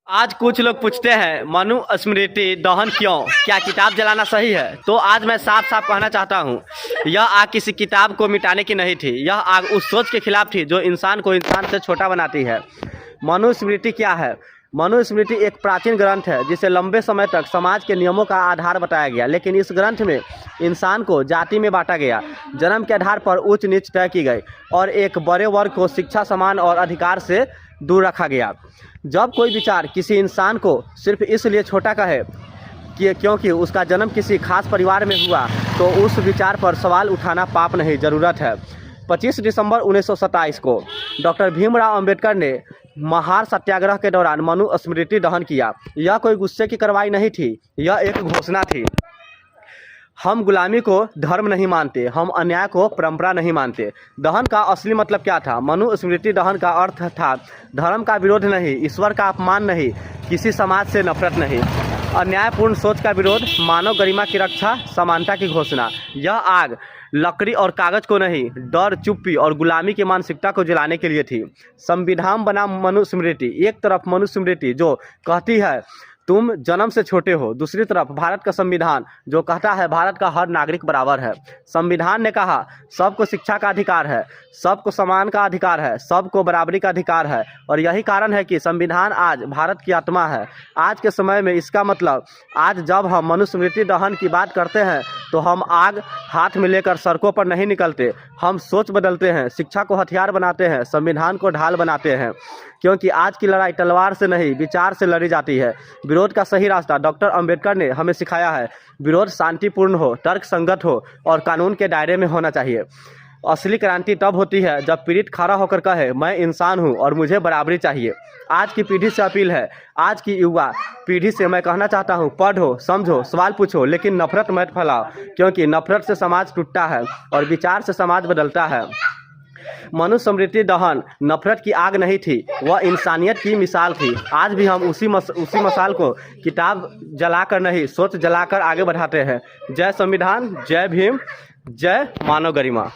आज कुछ लोग पूछते हैं मनुस्मृति दहन क्यों, क्या किताब जलाना सही है। तो आज मैं साफ साफ कहना चाहता हूँ, यह आग किसी किताब को मिटाने की नहीं थी। यह आग उस सोच के खिलाफ थी जो इंसान को इंसान से छोटा बनाती है। मनुस्मृति क्या है? मनुस्मृति एक प्राचीन ग्रंथ है जिसे लंबे समय तक समाज के नियमों का आधार बताया गया, लेकिन इस ग्रंथ में इंसान को जाति में बांटा गया, जन्म के आधार पर उच्च नीच तय की गई और एक बड़े वर्ग को शिक्षा, सम्मान और अधिकार से दूर रखा गया। जब कोई विचार किसी इंसान को सिर्फ इसलिए छोटा कहे कि क्योंकि उसका जन्म किसी खास परिवार में हुआ, तो उस विचार पर सवाल उठाना पाप नहीं, ज़रूरत है। 25 दिसंबर 1927 को डॉक्टर भीमराव अंबेडकर ने महार सत्याग्रह के दौरान मनुस्मृति दहन किया। यह कोई गुस्से की कार्रवाई नहीं थी, यह एक घोषणा थी। हम गुलामी को धर्म नहीं मानते, हम अन्याय को परंपरा नहीं मानते। दहन का असली मतलब क्या था? मनुस्मृति दहन का अर्थ था धर्म का विरोध नहीं, ईश्वर का अपमान नहीं, किसी समाज से नफरत नहीं, अन्यायपूर्ण सोच का विरोध, मानव गरिमा की रक्षा, समानता की घोषणा। यह आग लकड़ी और कागज को नहीं, डर, चुप्पी और गुलामी की मानसिकता को जलाने के लिए थी। संविधान बना मनुस्मृति। एक तरफ मनुस्मृति जो कहती है तुम जन्म से छोटे हो, दूसरी तरफ भारत का संविधान जो कहता है भारत का हर नागरिक बराबर है। संविधान ने कहा सबको शिक्षा का अधिकार है, सबको सम्मान का अधिकार है, सबको बराबरी का अधिकार है, और यही कारण है कि संविधान आज भारत की आत्मा है। आज के समय में इसका मतलब, आज जब हम मनुस्मृति दहन की बात करते हैं तो हम आग हाथ में लेकर सड़कों पर नहीं निकलते, हम सोच बदलते हैं, शिक्षा को हथियार बनाते हैं, संविधान को ढाल बनाते हैं। क्योंकि आज की लड़ाई तलवार से नहीं, विचार से लड़ी जाती है। विरोध का सही रास्ता डॉक्टर अंबेडकर ने हमें सिखाया है। विरोध शांतिपूर्ण हो, तर्क संगत हो और कानून के दायरे में होना चाहिए। असली क्रांति तब होती है जब पीड़ित खड़ा होकर कहे मैं इंसान हूं और मुझे बराबरी चाहिए। आज की पीढ़ी से अपील है, आज की युवा पीढ़ी से मैं कहना चाहता हूं, पढ़ो, समझो, सवाल पूछो, लेकिन नफरत मत फैलाओ, क्योंकि नफरत से समाज टूटता है और विचार से समाज बदलता है। मनुस्मृति दहन नफरत की आग नहीं थी, वह इंसानियत की मिसाल थी। आज भी हम उसी मसाल को किताब जलाकर नहीं, सोच जलाकर आगे बढ़ाते हैं। जय संविधान, जय भीम, जय मानव गरिमा।